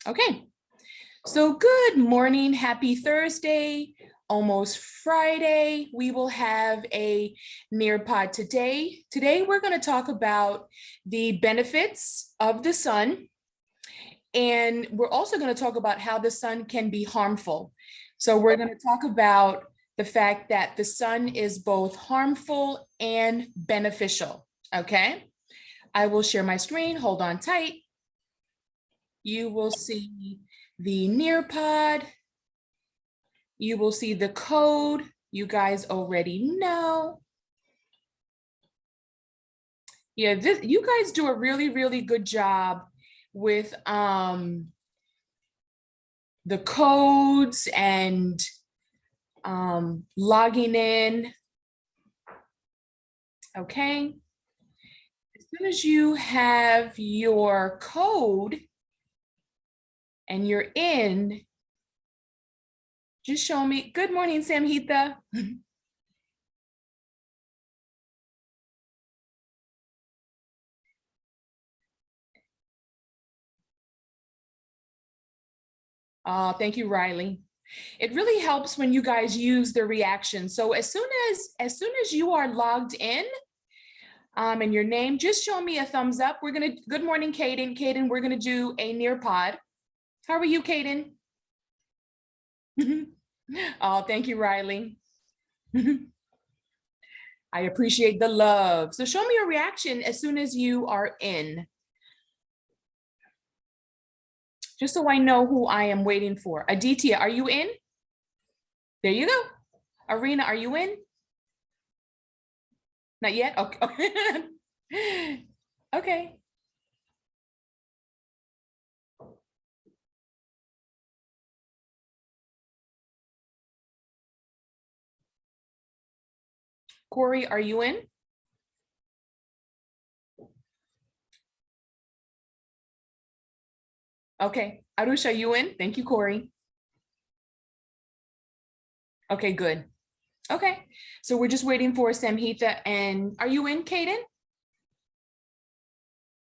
Okay, so good morning, happy Thursday, almost Friday. We will have a Nearpod today. Today, we're going to talk about the benefits of the sun. And we're also going to talk about how the sun can be harmful. So we're going to talk about the fact that the sun is both harmful and beneficial. Okay, I will share my screen. Hold on tight. You will see the Nearpod. You will see the code. You guys already know. Yeah, you guys do a really, really good job with the codes and logging in. Okay. As soon as you have your code and you're in, just show me. Good morning, Samhita. Thank you, Riley. It really helps when you guys use the reaction. So as soon as you are logged in, and your name, just show me a thumbs up. Good morning, Kaden. Kaden, we're gonna do a Nearpod. How are you, Kaden? Oh, thank you, Riley. I appreciate the love. So show me your reaction as soon as you are in. Just so I know who I am waiting for. Aditya, are you in? There you go. Arena, are you in? Not yet? Okay. Okay. Corey, are you in? Okay. Arusha, you in? Thank you, Corey. Okay, good. Okay. So we're just waiting for Samhita. And are you in, Kaden?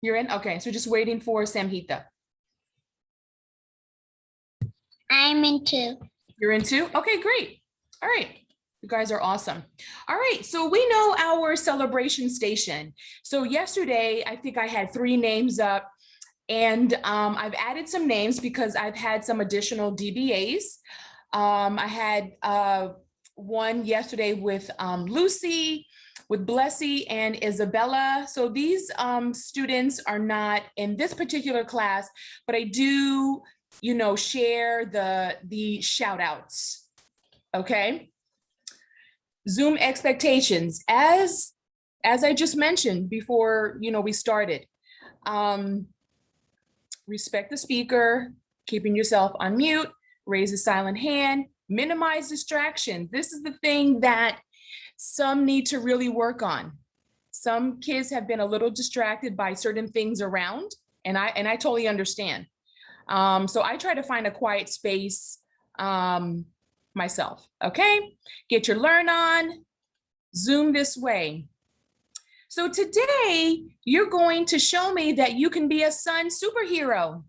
You're in? Okay. So just waiting for Samhita. I'm in too. You're in too? Okay, great. All right. You guys are awesome. All right, so we know our celebration station. So yesterday, I think I had 3 names up, and I've added some names because I've had some additional DBAs. I had one yesterday with Lucy, with Blessy and Isabella. So these students are not in this particular class, but I do, share the shout outs. Okay. Zoom expectations, as I just mentioned before, we started. Respect the speaker, keeping yourself on mute, raise a silent hand, minimize distractions. This is the thing that some need to really work on. Some kids have been a little distracted by certain things around, and I totally understand. So I try to find a quiet space myself. Okay, get your learn on, Zoom this way. So today you're going to show me that you can be a sun superhero.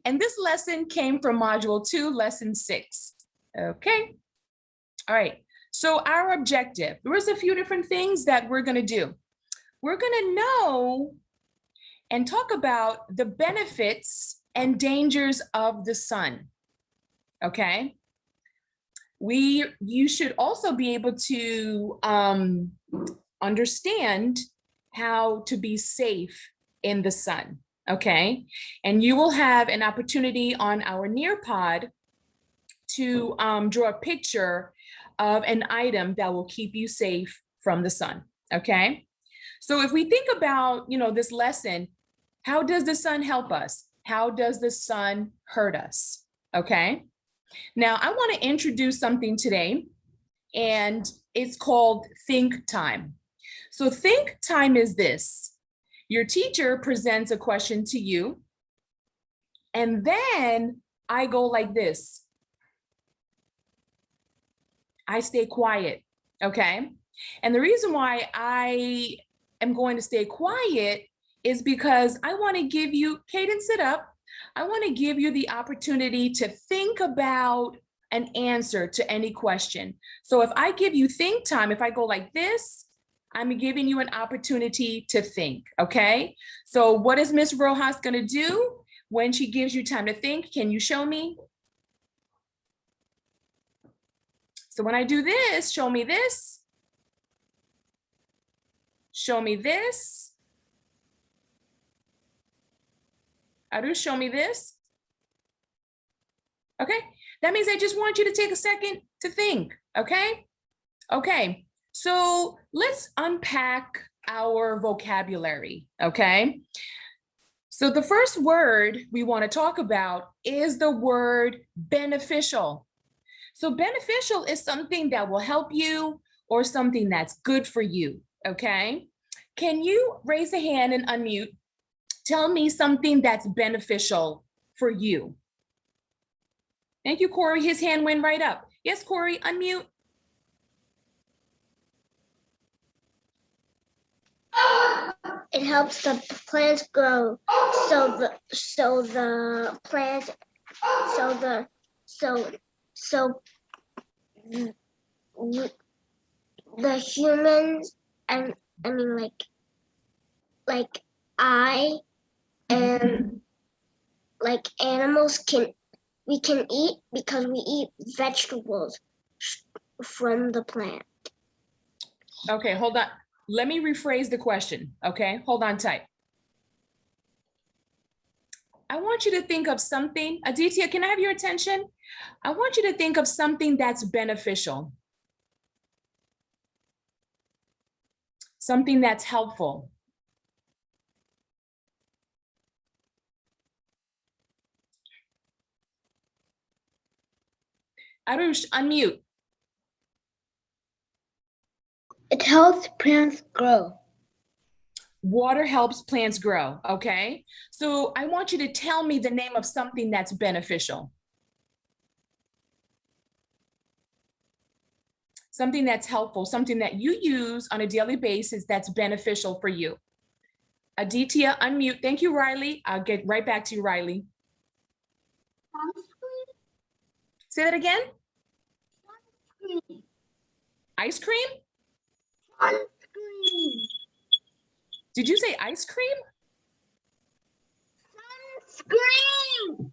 And this lesson came from module 2, lesson 6. Okay. All right. So our objective, there's a few different things that we're going to do. We're going to know and talk about the benefits and dangers of the sun. Okay. You should also be able to understand how to be safe in the sun. Okay. And you will have an opportunity on our Nearpod to draw a picture of an item that will keep you safe from the sun. Okay. So if we think about, this lesson, how does the sun help us? How does the sun hurt us? Okay. Now I want to introduce something today, and it's called think time. So think time is this: your teacher presents a question to you, and then I go like this. I stay quiet, okay? And the reason why I am going to stay quiet is because I want to give you, Kaden, sit up. I want to give you the opportunity to think about an answer to any question. So if I give you think time, if I go like this, I'm giving you an opportunity to think, okay? So what is Miss Rojas gonna do when she gives you time to think? Can you show me? So when I do this, show me this. Show me this. Aru, show me this. Okay, that means I just want you to take a second to think, okay? Okay, so let's unpack our vocabulary, okay? So the first word we want to talk about is the word beneficial. So beneficial is something that will help you or something that's good for you, okay? Can you raise a hand and unmute? Tell me something that's beneficial for you. Thank you, Corey. His hand went right up. Yes, Corey, unmute. It helps the plants grow. The plants the humans and I mean like I and like animals we can eat because we eat vegetables from the plant. Okay, hold on. Let me rephrase the question, okay? Hold on tight. I want you to think of something. Aditya, can I have your attention? I want you to think of something that's beneficial. Something that's helpful. Arush, unmute. It helps plants grow. Water helps plants grow, okay? So I want you to tell me the name of something that's beneficial. Something that's helpful, something that you use on a daily basis that's beneficial for you. Aditya, unmute. Thank you, Riley. I'll get right back to you, Riley. Say that again. Ice cream? Did you say ice cream? Sunscreen.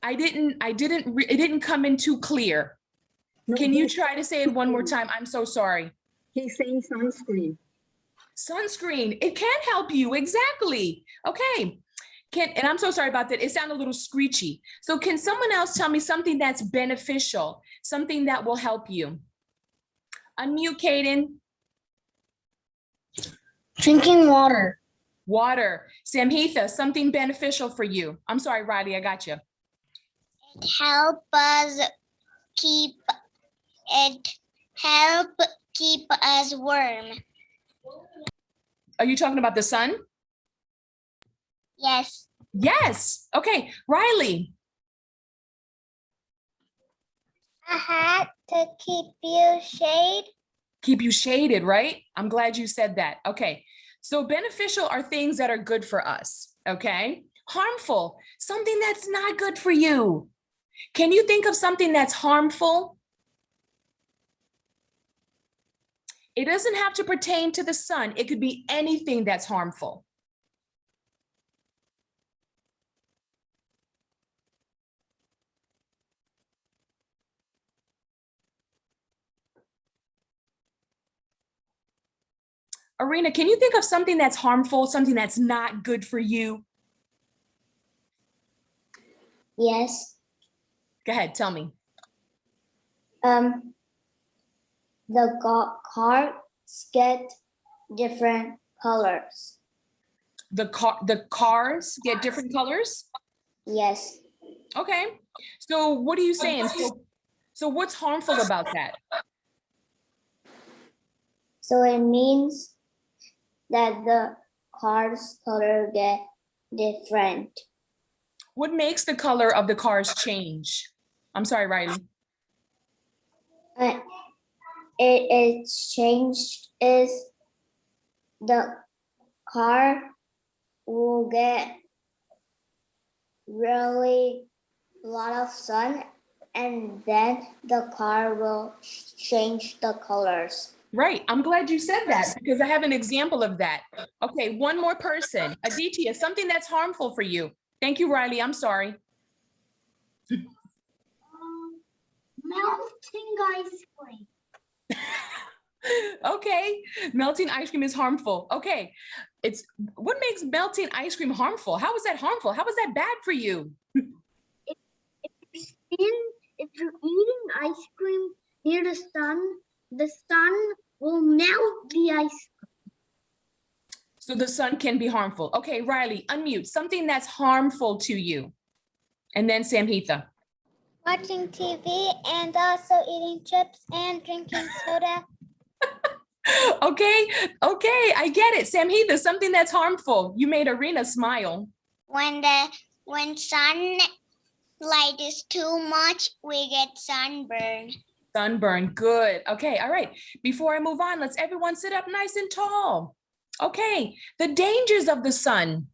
It didn't come in too clear. No, Can you try to say it one more time? I'm so sorry. He's saying sunscreen. Sunscreen, it can help you, exactly. Okay, and I'm so sorry about that. It sounded a little screechy. So can someone else tell me something that's beneficial, something that will help you? Unmute, Kaden. Drinking water. Water. Samhitha, something beneficial for you. I'm sorry, Riley, I got you. It help keep us warm. Are you talking about the sun? Yes. Yes. Okay, Riley. A hat to keep you shade. Keep you shaded, right? I'm glad you said that. Okay, so beneficial are things that are good for us, okay? Harmful, something that's not good for you. Can you think of something that's harmful? It doesn't have to pertain to the sun. It could be anything that's harmful. Arena, can you think of something that's harmful, something that's not good for you? Yes. Go ahead, tell me. The cars get different colors. The cars get different colors? Yes. Okay, so what are you saying? So what's harmful about that? So it means that the car's color get different. What makes the color of the cars change? I'm sorry, Riley. It's changed is the car will get really lot of sun, and then the car will change the colors. Right. I'm glad you said that because I have an example of that. Okay, one more person. Aditya, something that's harmful for you. Thank you, Riley. I'm sorry. Melting ice cream. Okay, melting ice cream is harmful. Okay, it's what makes melting ice cream harmful? How is that harmful? How is that bad for you? If you're eating ice cream near the sun will melt the ice. So the sun can be harmful. Okay, Riley, unmute. Something that's harmful to you. And then Samhita. Watching TV and also eating chips and drinking soda. Okay, I get it. Samhita, something that's harmful. You made Arena smile. When sunlight is too much, we get sunburn. Sunburn, good. Okay, all right. Before I move on, let's everyone sit up nice and tall. Okay, the dangers of the sun.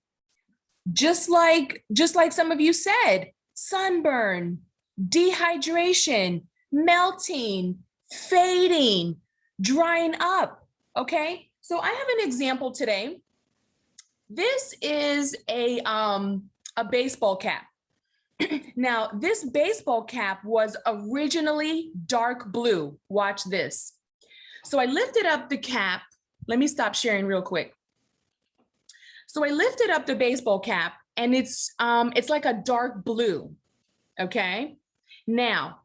Just like some of you said, sunburn, dehydration, melting, fading, drying up. Okay, so I have an example today. This is a baseball cap. Now, this baseball cap was originally dark blue. Watch this. So I lifted up the cap. Let me stop sharing real quick. So I lifted up the baseball cap and it's like a dark blue. Okay. Now,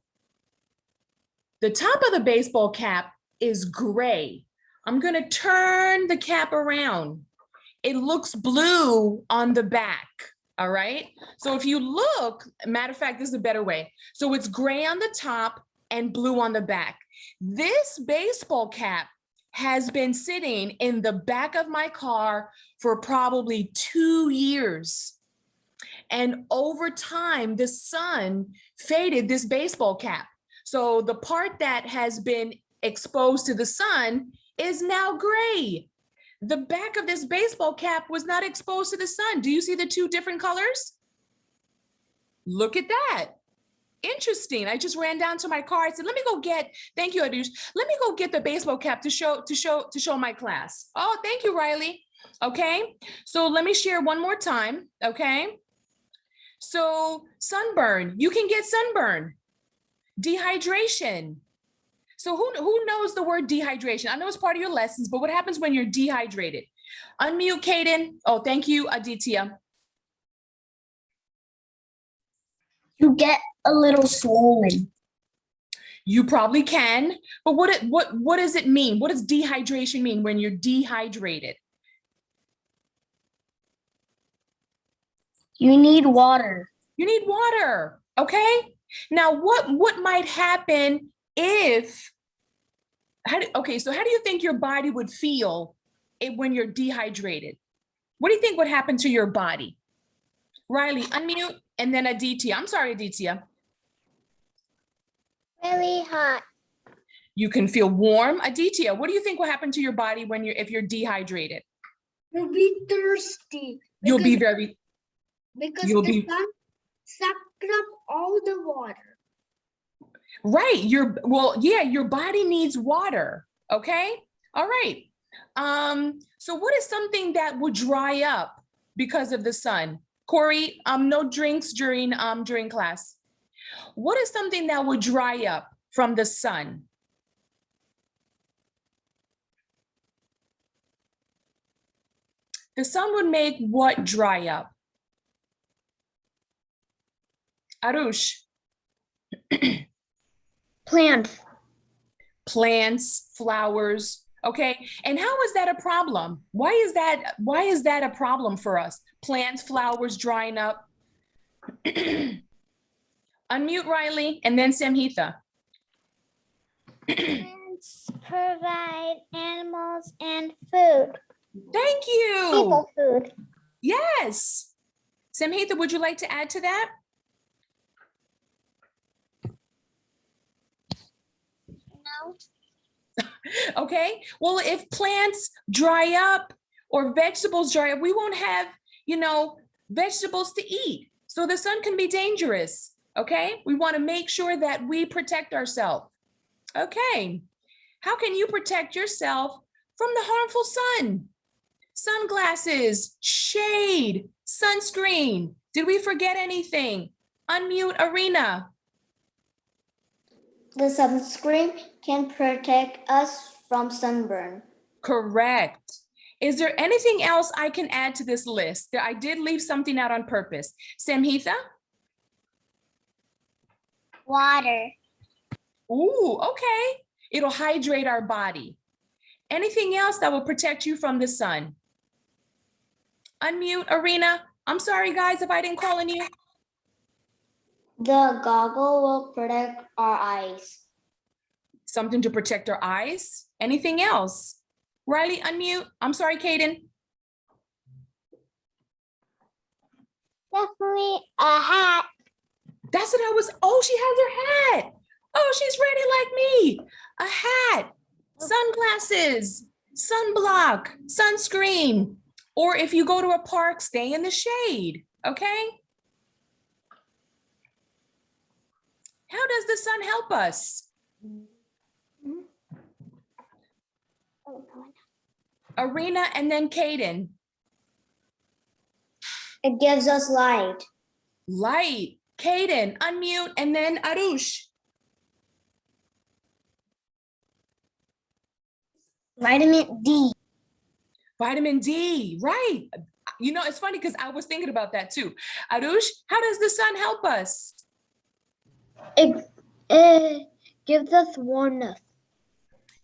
the top of the baseball cap is gray. I'm going to turn the cap around. It looks blue on the back. All right. So if you look, matter of fact, this is a better way. So it's gray on the top and blue on the back. This baseball cap has been sitting in the back of my car for probably 2 years. And over time, the sun faded this baseball cap. So the part that has been exposed to the sun is now gray. The back of this baseball cap was not exposed to the sun. Do you see the two different colors? Look at that. Interesting. I just ran down to my car. I said, let me go get, thank you, Adush. Let me go get the baseball cap to show my class. Oh, thank you, Riley. Okay. So let me share one more time. Okay. So sunburn, you can get sunburn. Dehydration. So who knows the word dehydration? I know it's part of your lessons, but what happens when you're dehydrated? Unmute, Kaden. Oh, thank you, Aditya. You get a little swollen. You probably can, but what does it mean? What does dehydration mean when you're dehydrated? You need water. You need water, okay? Now, what might happen if, okay, so how do you think your body would feel when you're dehydrated? What do you think would happen to your body? Riley, unmute, and then Aditya. I'm sorry, Aditya. Really hot. You can feel warm. Aditya, what do you think will happen to your body if you're dehydrated? You'll be thirsty. You'll be very, Because you'll the be sun sucked up all the water. right. Your body needs water. Okay. All right. So what is something that would dry up because of the sun? Corey, no drinks during class. What is something that would dry up from the sun? The sun would make what dry up? Arush. Plants, flowers. Okay. And how is that a problem? Why is that a problem for us? Plants, flowers drying up. Unmute Riley and then Samhita. Plants provide animals and food. Thank you. People food. Yes. Samhita, would you like to add to that? No. Okay, well, if plants dry up or vegetables dry up, we won't have, vegetables to eat. So the sun can be dangerous. Okay, we want to make sure that we protect ourselves. Okay, how can you protect yourself from the harmful sun? Sunglasses, shade, sunscreen. Did we forget anything? Unmute Arena. The sunscreen can protect us from sunburn. Correct. Is there anything else I can add to this list? I did leave something out on purpose. Samhitha? Water. Ooh, okay. It'll hydrate our body. Anything else that will protect you from the sun? Unmute Arena. I'm sorry, guys, if I didn't call on you. The goggle will protect our eyes. Something to protect our eyes. Anything else? Riley, unmute. I'm sorry, Kaden. Definitely a hat. That's what I was. Oh, she has her hat. Oh, she's ready like me. A hat, sunglasses, sunblock, sunscreen. Or if you go to a park, stay in the shade. Okay. How does the sun help us? Arena and then Kaden. It gives us light. Light. Kaden, unmute, and then Arush. Vitamin D. Vitamin D, right. It's funny because I was thinking about that too. Arush, how does the sun help us? It gives us warmth.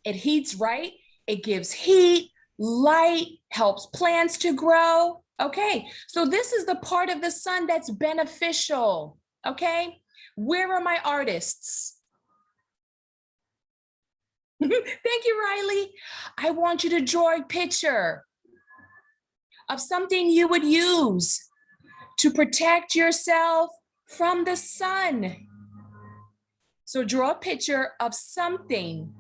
It heats, right? It gives heat, light, helps plants to grow. Okay, so this is the part of the sun that's beneficial. Okay, where are my artists? Thank you, Riley. I want you to draw a picture of something you would use to protect yourself from the sun. So draw a picture of something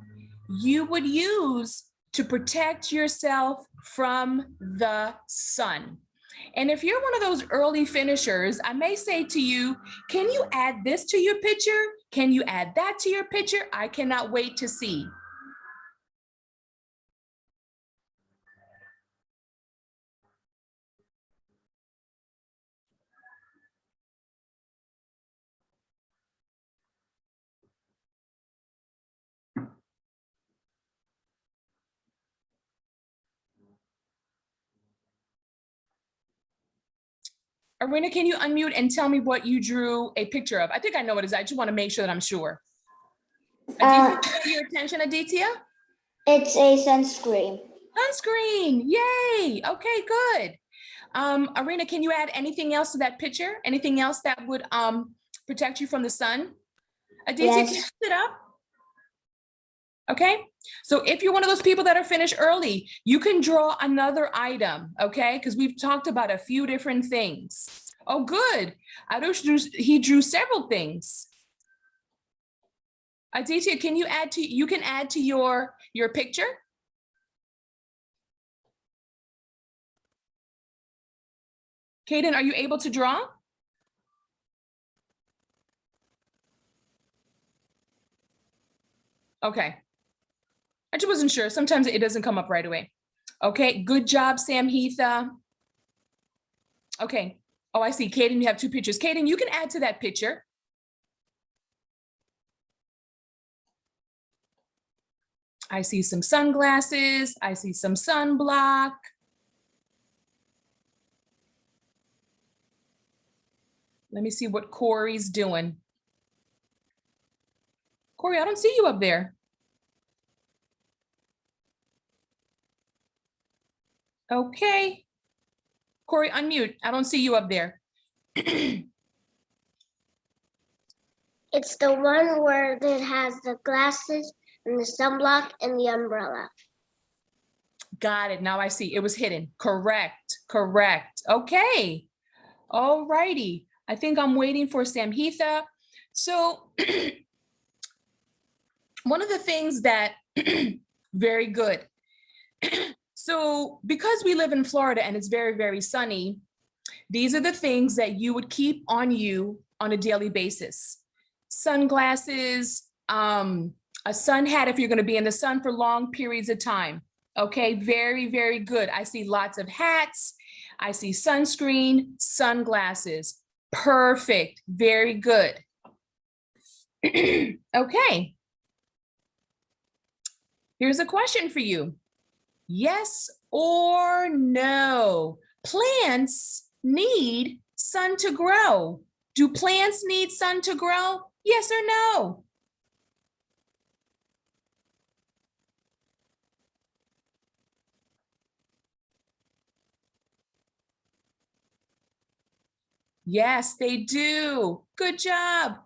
you would use to protect yourself from the sun. And if you're one of those early finishers, I may say to you, can you add this to your picture? Can you add that to your picture? I cannot wait to see. Arena, can you unmute and tell me what you drew a picture of? I think I know what it is. I just want to make sure that I'm sure. Aditya, give your attention, Aditya. It's a sunscreen. Sunscreen, yay. Okay, good. Arena, can you add anything else to that picture? Anything else that would protect you from the sun? Aditya, Yes. can you sit up? Okay, so if you're one of those people that are finished early, you can draw another item, okay? Because we've talked about a few different things. Oh, good. He drew several things. Aditya, can you add to your picture? Kaden, are you able to draw? Okay. I just wasn't sure. Sometimes it doesn't come up right away. Okay, good job, Samhitha. Okay. Oh, I see. Kaden, you have two pictures. Kaden, you can add to that picture. I see some sunglasses. I see some sunblock. Let me see what Corey's doing. Corey, I don't see you up there. Okay. Corey, unmute. I don't see you up there. It's the one where it has the glasses and the sunblock and the umbrella. Got it. Now I see. It was hidden. Correct. Correct. Okay. All righty. I think I'm waiting for Samhitha. So one of the things that Very good. So because we live in Florida and it's very, very sunny, these are the things that you would keep on you on a daily basis. Sunglasses, a sun hat if you're going to be in the sun for long periods of time. Okay, very, very good. I see lots of hats. I see sunscreen, sunglasses. Perfect. Very good. Okay. Here's a question for you. Yes or no? Plants need sun to grow. Do plants need sun to grow? Yes or no? Yes, they do. Good job.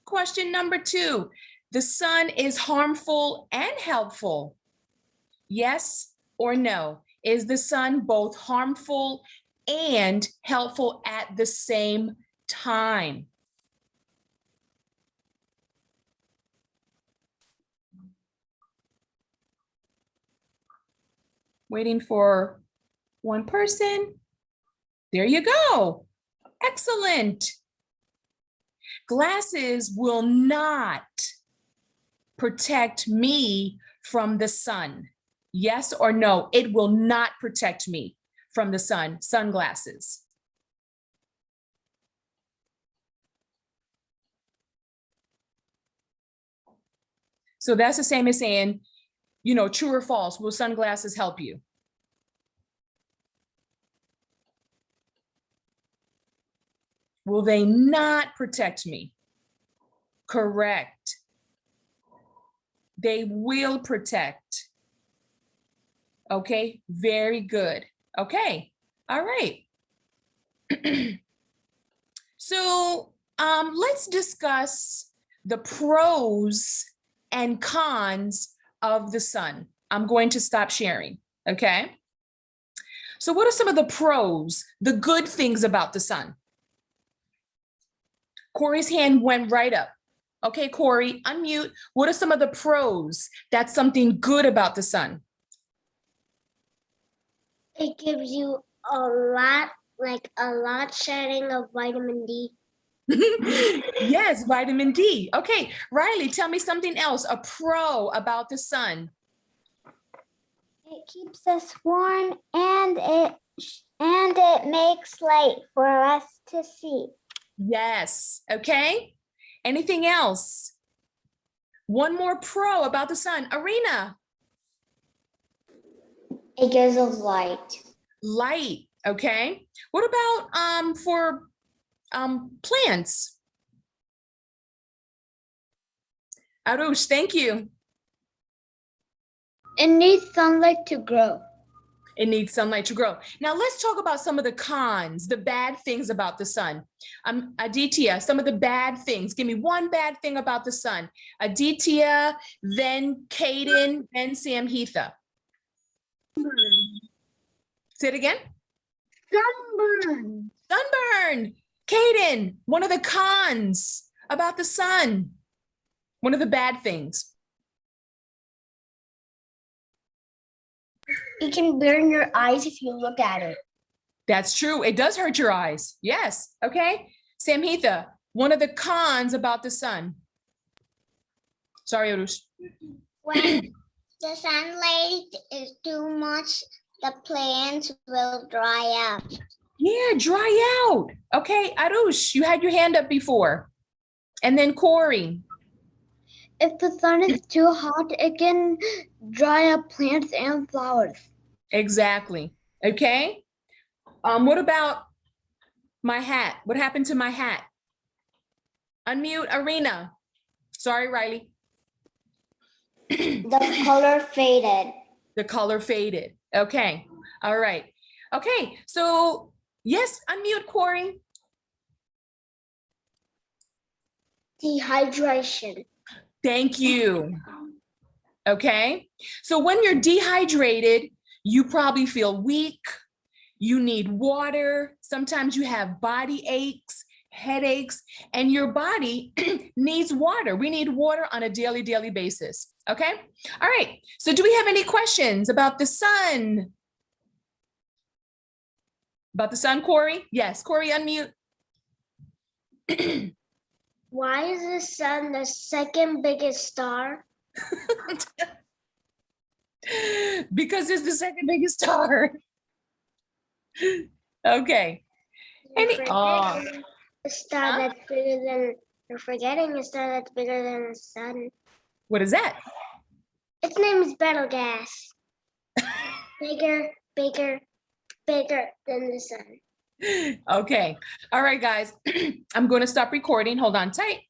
Question number 2. The sun is harmful and helpful. Yes or no? Is the sun both harmful and helpful at the same time? Waiting for one person. There you go. Excellent. Glasses will not protect me from the sun. Yes or no? It will not protect me from the sun. Sunglasses. So that's the same as saying, you know, true or false, will sunglasses help you? Will they not protect me? Correct. They will protect. Okay, very good. Okay, all right. So let's discuss the pros and cons of the sun. I'm going to stop sharing, okay? So what are some of the pros, the good things about the sun? Corey's hand went right up. Okay, Corey, unmute. What are some of the pros? That's something good about the sun. It gives you a lot shedding of vitamin D. Yes, vitamin D. Okay, Riley, tell me something else, a pro about the sun. It keeps us warm and it makes light for us to see. Yes, okay. Anything else? One more pro about the sun. Arena. It gives us light. Light, okay. What about for plants? Arush, thank you. It needs sunlight to grow. It needs sunlight to grow. Now let's talk about some of the cons, the bad things about the sun. Aditya, some of the bad things. Give me one bad thing about the sun. Aditya, then Kaden, then Samhitha. Say it again. Sunburn. Sunburn. Kaden, one of the cons about the sun. One of the bad things. It can burn your eyes if you look at it. That's true. It does hurt your eyes. Yes. Okay. Samhitha, one of the cons about the sun. Sorry, Arush. When the sunlight is too much, the plants will dry out. Yeah, dry out. Okay, Arush, you had your hand up before. And then Corey. If the sun is too hot, it can dry up plants and flowers. Exactly. Okay. What about my hat? What happened to my hat? Unmute, Arena. Sorry, Riley. The color faded. The color faded. Okay. All right. Okay. So yes, unmute, Corey. Dehydration. Thank you. Okay. So when you're dehydrated, you probably feel weak. You need water. Sometimes you have body aches, headaches, and your body needs water. We need water on a daily basis. Okay. All right. So do we have any questions about the sun? About the sun, Corey? Yes, Corey, unmute. Why is the sun the second biggest star? Because it's the second biggest star. Okay. A star that's bigger than, you're forgetting a star that's bigger than the sun. What is that? Its name is Betelgeuse. Bigger than the sun. Okay. All right, guys. I'm going to stop recording. Hold on tight.